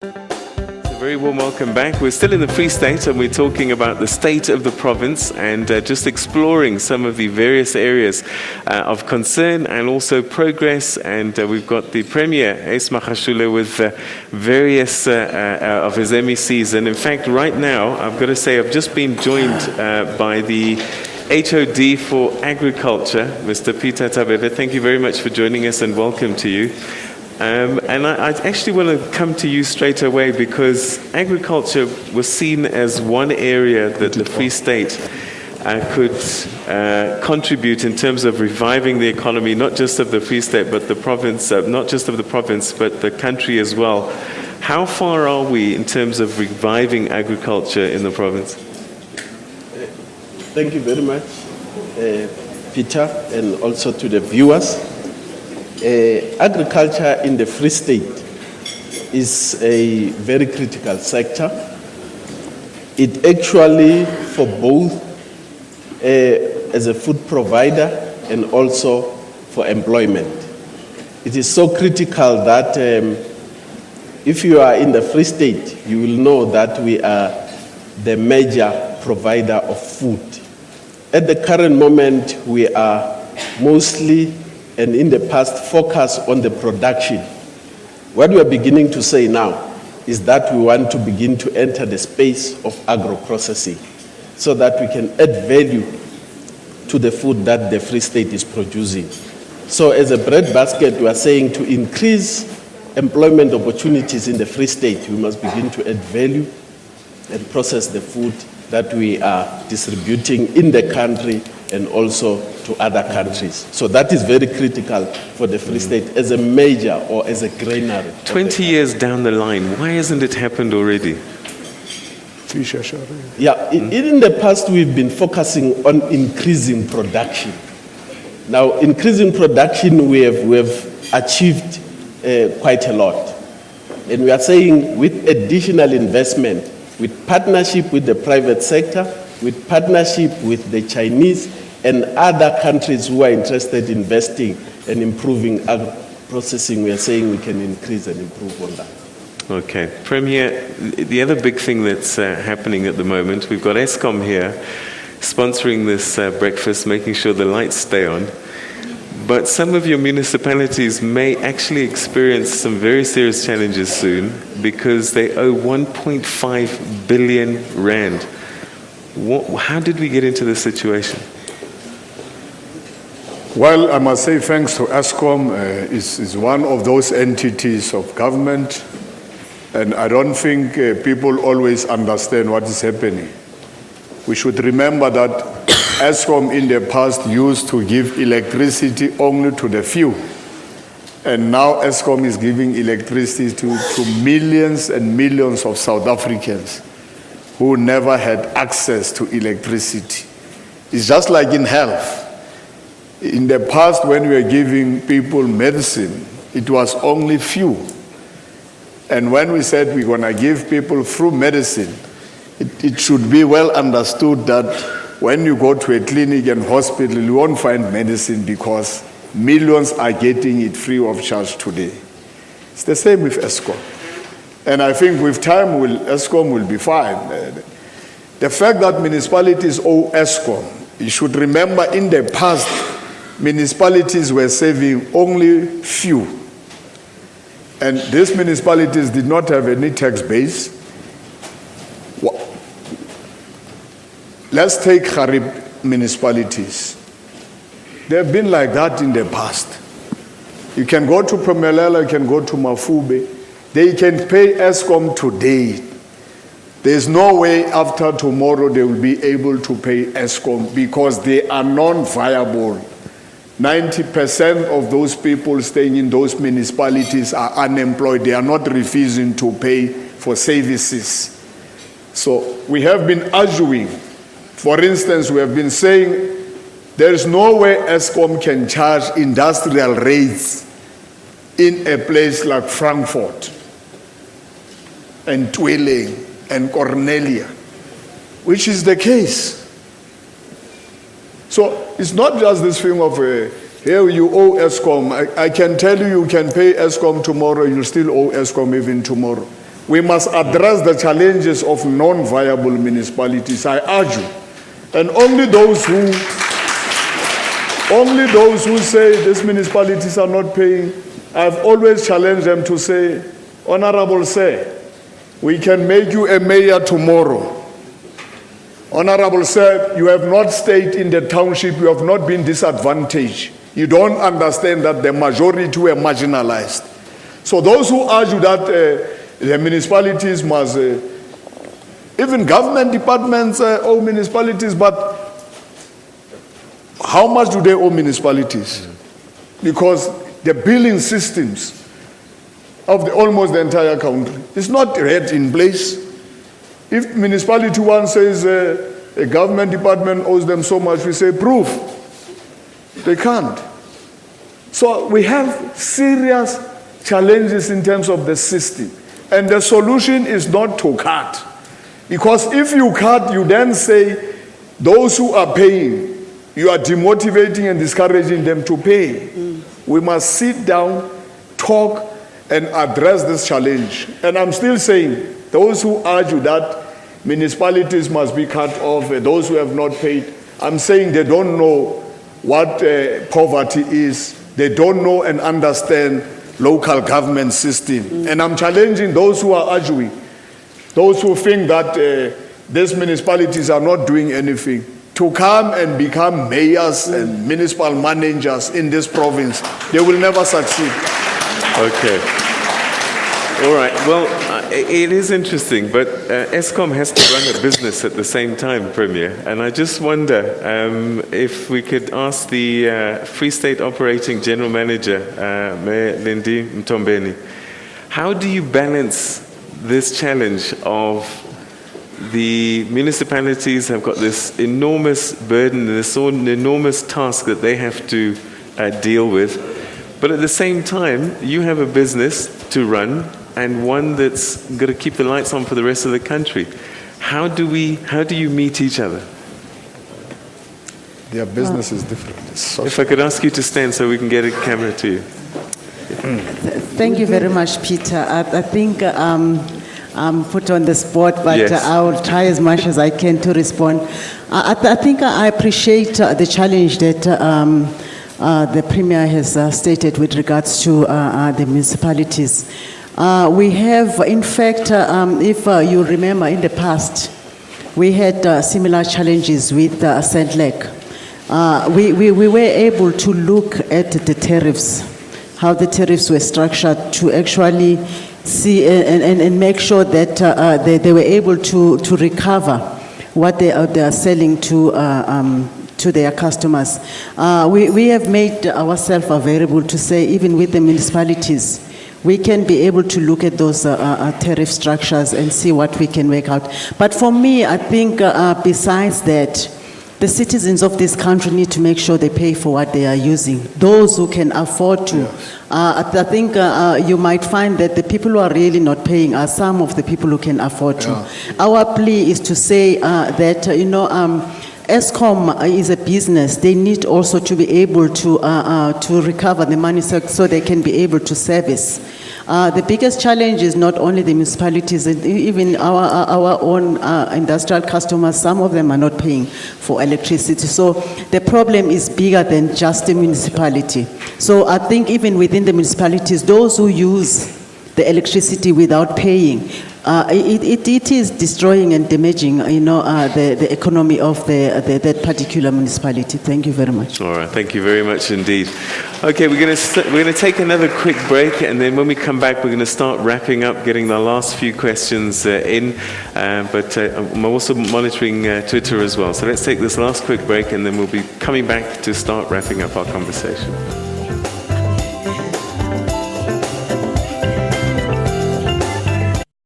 A very warm welcome back. We're still in the Free State and we're talking about the state of the province and just exploring some of the various areas of concern and also progress. And we've got the Premier, Ace Magashule, with various of his MECs. And in fact, right now, I've got to say, I've just been joined by the HOD for Agriculture, Mr. Peter Tabebe. Thank you very much for joining us and welcome to you. And I actually want to come to you straight away because agriculture was seen as one area that the Free State could contribute in terms of reviving the economy, not just of the Free State, but the province, not just of the province, but the country as well. How far are we in terms of reviving agriculture in the province? Thank you very much, Peter, and also to the viewers. Agriculture in the Free State is a very critical sector. It actually, for both as a food provider and also for employment. It is so critical that if you are in the Free State, you will know that we are the major provider of food. At the current moment, we are mostly and in the past focus on the production. What we are beginning to say now is that we want to begin to enter the space of agro-processing so that we can add value to the food that the Free State is producing. So as a breadbasket, we are saying to increase employment opportunities in the Free State, we must begin to add value and process the food that we are distributing in the country and also to other countries. So that is very critical for the Free State as a major or as a granary. 20 years down the line, why hasn't it happened already? Yeah, in the past we've been focusing on increasing production. Now, increasing production we have achieved quite a lot. And we are saying with additional investment, with partnership with the private sector, with partnership with the Chinese and other countries who are interested in investing and improving agro-processing, we are saying we can increase and improve on that. Okay. Premier, the other big thing that's happening at the moment, we've got Eskom here sponsoring this breakfast, making sure the lights stay on. But some of your municipalities may actually experience some very serious challenges soon because they owe 1.5 billion rand. How did we get into this situation? Well, I must say thanks to Eskom. Is one of those entities of government, and I don't think people always understand what is happening. We should remember that Eskom in the past used to give electricity only to the few, and now Eskom is giving electricity to millions and millions of South Africans who never had access to electricity. It's just like in health. In the past, when we were giving people medicine, it was only few. And when we said we're going to give people through medicine, it should be well understood that when you go to a clinic and hospital, you won't find medicine because millions are getting it free of charge today. It's the same with Eskom. And I think with time, Eskom will be fine. The fact that municipalities owe Eskom, you should remember in the past, municipalities were saving only few. And these municipalities did not have any tax base. Let's take Harib municipalities. They have been like that in the past. You can go to Pumelela, you can go to Mafube. They can pay Eskom today. There's no way after tomorrow they will be able to pay Eskom because they are non-viable. 90% of those people staying in those municipalities are unemployed. They are not refusing to pay for services. So we have been arguing. For instance, we have been saying there is no way Eskom can charge industrial rates in a place like Frankfurt and Tweeling and Cornelia, which is the case. So it's not just this thing of here you owe Eskom. I can tell you, you can pay Eskom tomorrow, you still owe Eskom even tomorrow. we must address the challenges of non-viable municipalities, I argue. And only those who say these municipalities are not paying, I've always challenged them to say, Honorable Sir, we can make you a mayor tomorrow. Honorable Sir, you have not stayed in the township, you have not been disadvantaged. You don't understand that the majority were marginalized. So those who argue that the municipalities must, even government departments owe municipalities, but how much do they owe municipalities? Because the billing systems of almost the entire country is not yet in place. If municipality one says a government department owes them so much, we say proof. They can't. So we have serious challenges in terms of the system. And the solution is not to cut. Because if you cut, you then say those who are paying, you are demotivating and discouraging them to pay. We must sit down, talk, and address this challenge. And I'm still saying, those who argue that municipalities must be cut off, those who have not paid, I'm saying they don't know what poverty is. They don't know and understand local government system. And I'm challenging those who are arguing, those who think that these municipalities are not doing anything, to come and become mayors and municipal managers in this province. They will never succeed. Okay. All right. Well, it is interesting, but Eskom has to run a business at the same time, Premier. And I just wonder if we could ask the Free State Operating General Manager, Mayor Lindy Mtombeni, how do you balance this challenge of the municipalities have got this enormous burden, this enormous task that they have to deal with, but at the same time, you have a business to run and one that's got to keep the lights on for the rest of the country. How do you meet each other? Their business is different. If I could ask you to stand so we can get a camera to you. Thank you very much, Peter. I think I'm put on the spot, but Yes. I will try as much as I can to respond. I think I appreciate the challenge that the Premier has stated with regards to the municipalities. We have, in fact, if you remember in the past, we had similar challenges with SADLEC. We were able to look at the tariffs, how the tariffs were structured to actually see and make sure that they were able to recover what they are selling to their customers. We have made ourselves available to say, even with the municipalities, we can be able to look at those tariff structures and see what we can work out. But for me, I think besides that, the citizens of this country need to make sure they pay for what they are using. Those who can afford to. Yes. I think you might find that the people who are really not paying are some of the people who can afford to. Yeah. Our plea is to say that, Eskom is a business. They need also to be able to recover the money so they can be able to service. The biggest challenge is not only the municipalities, even our own industrial customers, some of them are not paying for electricity. So the problem is bigger than just the municipality. So I think even within the municipalities, those who use the electricity without paying, it is destroying and damaging, the economy of that particular municipality. Thank you very much. All right, thank you very much indeed. Okay, we're going to take another quick break, and then when we come back, we're going to start wrapping up, getting the last few questions in. But I'm also monitoring Twitter as well. So let's take this last quick break, and then we'll be coming back to start wrapping up our conversation.